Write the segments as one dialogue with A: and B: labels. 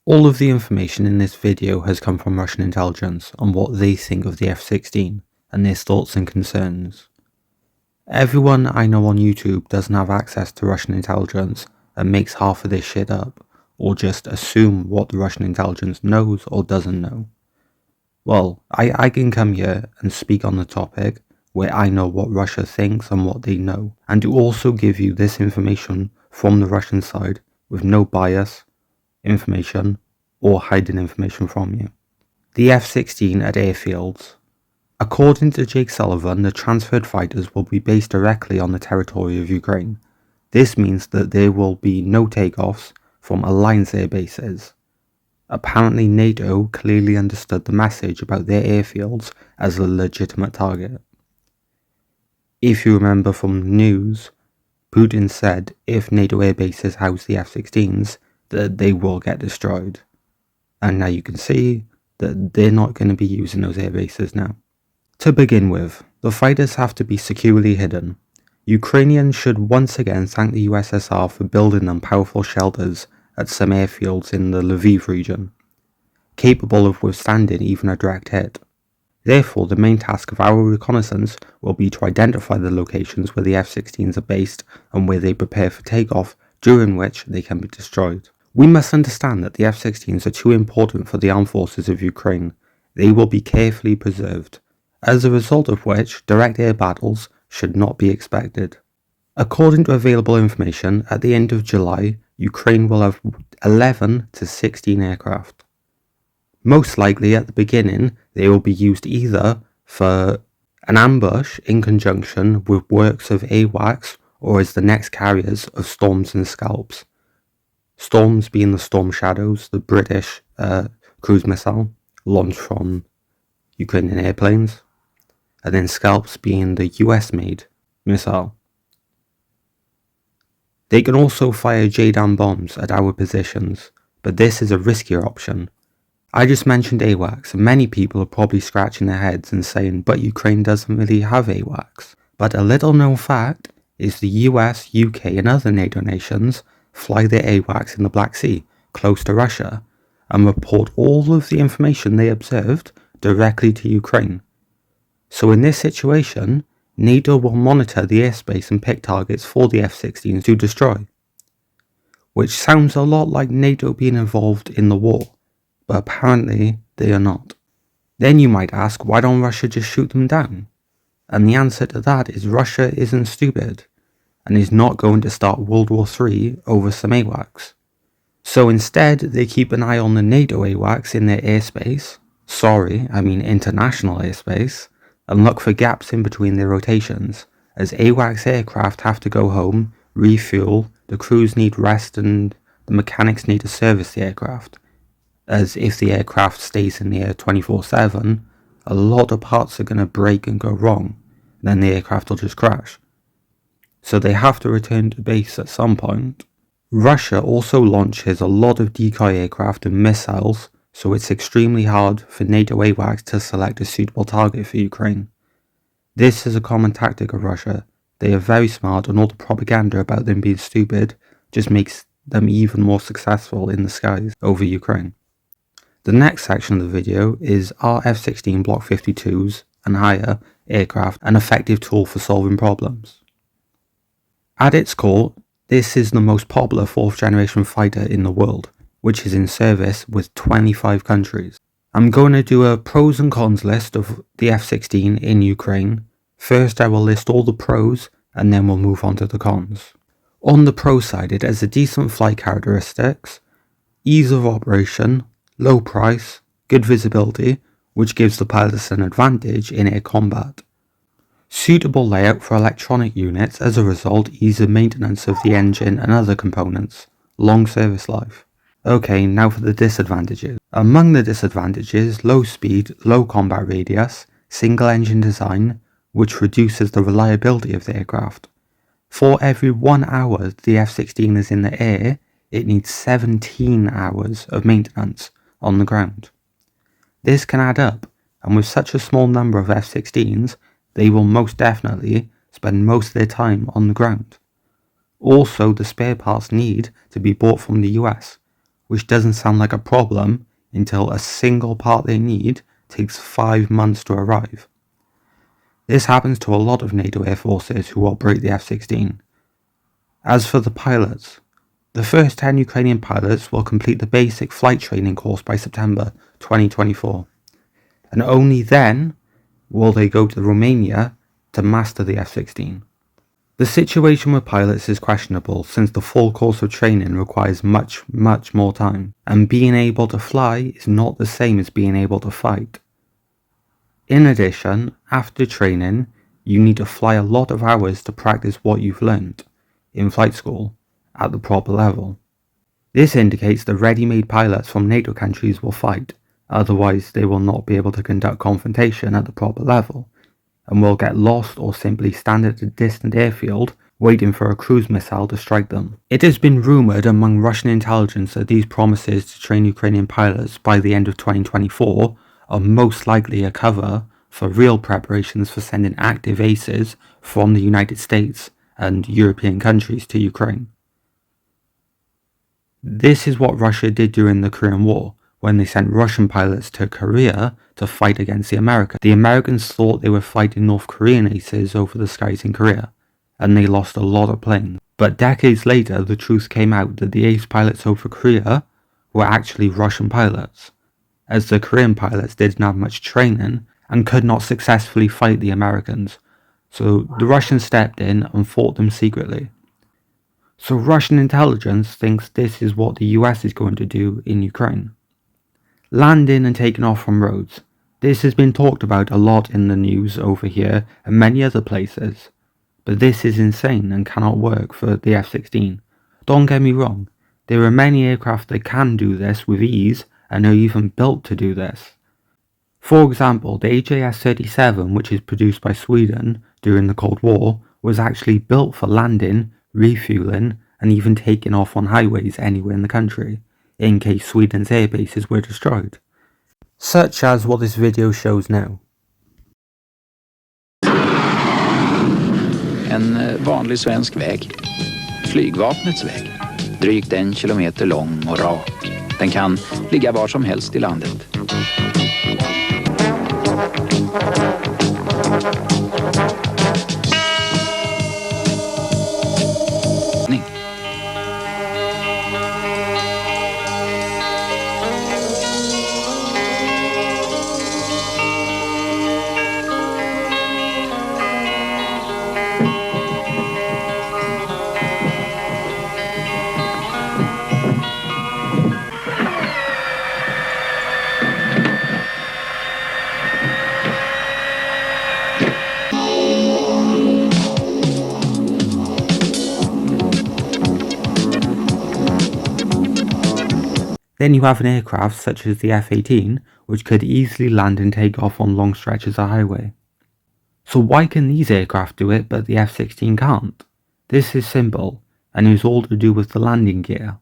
A: All of the information in this video has come from Russian intelligence on what they think of the F-16 and their thoughts and concerns. Everyone I know on YouTube doesn't have access to Russian intelligence and makes half of this shit up, or just assume what the Russian intelligence knows or doesn't know. Well, I can come here and speak on the topic where I know what Russia thinks and what they know, and to also give you this information from the Russian side with no bias, information, or hiding information from you. The F-16 at airfields. According to Jake Sullivan, the transferred fighters will be based directly on the territory of Ukraine. This means that there will be no takeoffs from alliance air bases. Apparently NATO clearly understood the message about their airfields as a legitimate target. If you remember from the news, Putin said if NATO air bases house the F-16s, that they will get destroyed. And now you can see that they're not going to be using those air bases now. To begin with, the fighters have to be securely hidden. Ukrainians should once again thank the USSR for building them powerful shelters at some airfields in the Lviv region, capable of withstanding even a direct hit. Therefore, the main task of our reconnaissance will be to identify the locations where the F-16s are based and where they prepare for takeoff, during which they can be destroyed. We must understand that the F-16s are too important for the armed forces of Ukraine. They will be carefully preserved, as a result of which direct air battles should not be expected. According to available information, at the end of July, Ukraine will have 11 to 16 aircraft. Most likely at the beginning, they will be used either for an ambush in conjunction with works of AWACS or as the next carriers of Storms and Scalps. Storms being the Storm Shadows, the British cruise missile launched from Ukrainian airplanes, and then Scalps being the US-made missile. They can also fire JDAM bombs at our positions, but this is a riskier option. I just mentioned AWACS, and many people are probably scratching their heads and saying, but Ukraine doesn't really have AWACS. But a little known fact is the US, UK and other NATO nations fly their AWACS in the Black Sea, close to Russia, and report all of the information they observed directly to Ukraine. So in this situation, NATO will monitor the airspace and pick targets for the F-16s to destroy. Which sounds a lot like NATO being involved in the war, but apparently they are not. Then you might ask, why don't Russia just shoot them down? And the answer to that is Russia isn't stupid, and is not going to start World War III over some AWACS. So instead, they keep an eye on the NATO AWACS in their airspace, international airspace, and look for gaps in between their rotations, as AWACS aircraft have to go home, refuel, the crews need rest and the mechanics need to service the aircraft, as if the aircraft stays in the air 24/7, a lot of parts are going to break and go wrong, and then the aircraft will just crash. So they have to return to base at some point. Russia also launches a lot of decoy aircraft and missiles, so it's extremely hard for NATO AWACS to select a suitable target for Ukraine. This is a common tactic of Russia. They are very smart, and all the propaganda about them being stupid just makes them even more successful in the skies over Ukraine. The next section of the video is are F-16 Block 52s and higher aircraft an effective tool for solving problems? At its core, this is the most popular 4th generation fighter in the world, which is in service with 25 countries. I'm going to do a pros and cons list of the F-16 in Ukraine. First I will list all the pros and then we'll move on to the cons. On the pro side, it has a decent flight characteristics, ease of operation, low price, good visibility, which gives the pilots an advantage in air combat. Suitable layout for electronic units, as a result, ease of maintenance of the engine and other components, long service life. Okay, now for the disadvantages. Among the disadvantages, low speed, low combat radius, single engine design, which reduces the reliability of the aircraft. For every 1 hour the F-16 is in the air, it needs 17 hours of maintenance on the ground. This can add up, and with such a small number of F-16s, they will most definitely spend most of their time on the ground. Also, the spare parts need to be bought from the US, which doesn't sound like a problem until a single part they need takes 5 months to arrive. This happens to a lot of NATO air forces who operate the F-16. As for the pilots, the first 10 Ukrainian pilots will complete the basic flight training course by September 2024, and only then will they go to Romania to master the F-16. The situation with pilots is questionable since the full course of training requires much more time, and being able to fly is not the same as being able to fight. In addition, after training, you need to fly a lot of hours to practice what you've learnt in flight school at the proper level. This indicates that ready-made pilots from NATO countries will fight, otherwise they will not be able to conduct confrontation at the proper level, and will get lost or simply stand at a distant airfield waiting for a cruise missile to strike them. It has been rumoured among Russian intelligence that these promises to train Ukrainian pilots by the end of 2024 are most likely a cover for real preparations for sending active aces from the United States and European countries to Ukraine. This is what Russia did during the Korean War, when they sent Russian pilots to Korea to fight against the Americans. The Americans thought they were fighting North Korean aces over the skies in Korea, and they lost a lot of planes. But decades later, the truth came out that the ace pilots over Korea were actually Russian pilots, as the Korean pilots didn't have much training and could not successfully fight the Americans, so the Russians stepped in and fought them secretly. So Russian intelligence thinks this is what the US is going to do in Ukraine. Landing and taking off from roads. This has been talked about a lot in the news over here and many other places, but this is insane and cannot work for the F-16. Don't get me wrong, there are many aircraft that can do this with ease and are even built to do this. For example, the F-37, which is produced by Sweden during the Cold War, was actually built for landing, refueling, and even taking off on highways anywhere in the country, in case Sweden's air bases were destroyed. Such as what this video shows now.
B: En vanlig svensk väg. Flygvapnets väg. Drygt 1 kilometer lång och rak. Den kan ligga var som helst i landet.
A: Then you have an aircraft such as the F-18, which could easily land and take off on long stretches of highway. So why can these aircraft do it but the F-16 can't? This is simple, and is all to do with the landing gear.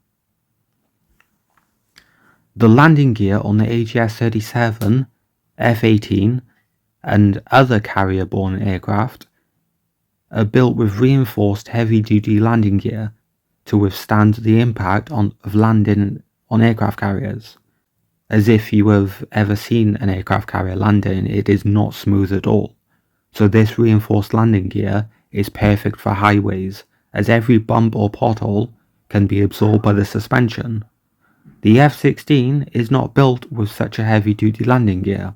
A: The landing gear on the F-37, F-18, and other carrier-borne aircraft are built with reinforced heavy-duty landing gear to withstand the impact of landing on aircraft carriers. As if you have ever seen an aircraft carrier landing, it is not smooth at all. So this reinforced landing gear is perfect for highways, as every bump or pothole can be absorbed by the suspension. The F-16 is not built with such a heavy-duty landing gear,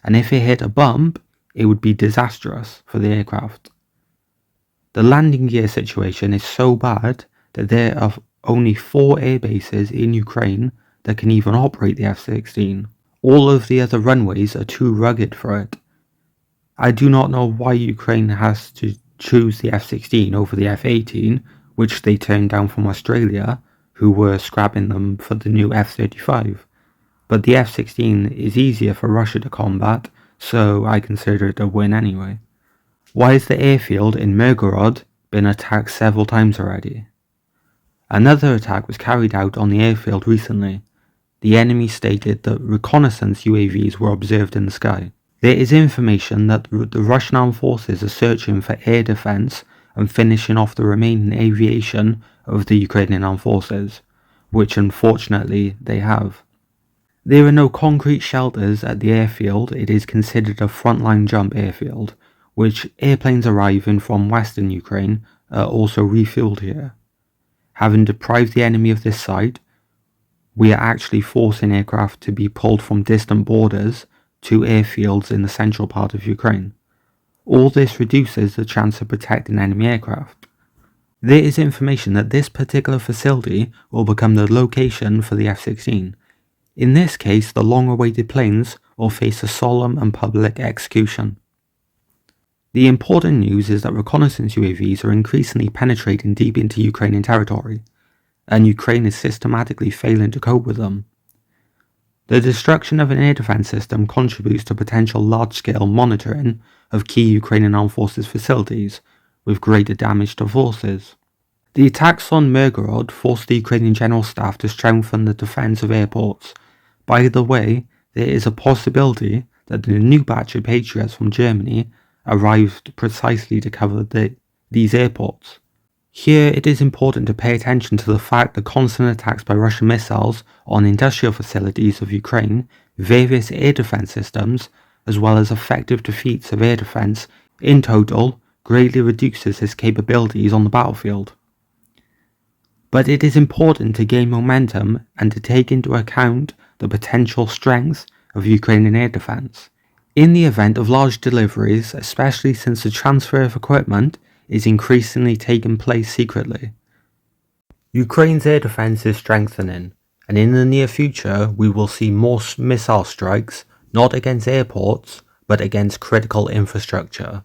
A: and if it hit a bump, it would be disastrous for the aircraft. The landing gear situation is so bad that there are only 4 air bases in Ukraine that can even operate the F-16. All of the other runways are too rugged for it. I do not know why Ukraine has to choose the F-16 over the F-18, which they turned down from Australia, who were scrapping them for the new F-35. But the F-16 is easier for Russia to combat, so I consider it a win anyway. Why has the airfield in Mirgorod been attacked several times already? Another attack was carried out on the airfield recently. The enemy stated that reconnaissance UAVs were observed in the sky. There is information that the Russian armed forces are searching for air defense and finishing off the remaining aviation of the Ukrainian armed forces, which unfortunately they have. There are no concrete shelters at the airfield. It is considered a frontline jump airfield, which airplanes arriving from western Ukraine are also refueled here. Having deprived the enemy of this site, we are actually forcing aircraft to be pulled from distant borders to airfields in the central part of Ukraine. All this reduces the chance of protecting enemy aircraft. There is information that this particular facility will become the location for the F-16. In this case, the long-awaited planes will face a solemn and public execution. The important news is that reconnaissance UAVs are increasingly penetrating deep into Ukrainian territory, and Ukraine is systematically failing to cope with them. The destruction of an air defense system contributes to potential large-scale monitoring of key Ukrainian armed forces facilities, with greater damage to forces. The attacks on Mirgorod forced the Ukrainian General Staff to strengthen the defense of airports. By the way, there is a possibility that the new batch of Patriots from Germany arrived precisely to cover these airports. Here it is important to pay attention to the fact that constant attacks by Russian missiles on industrial facilities of Ukraine, various air defense systems, as well as effective defeats of air defense, in total, greatly reduces its capabilities on the battlefield. But it is important to gain momentum and to take into account the potential strengths of Ukrainian air defense. In the event of large deliveries, especially since the transfer of equipment is increasingly taking place secretly. Ukraine's air defense is strengthening, and in the near future we will see more missile strikes, not against airports, but against critical infrastructure.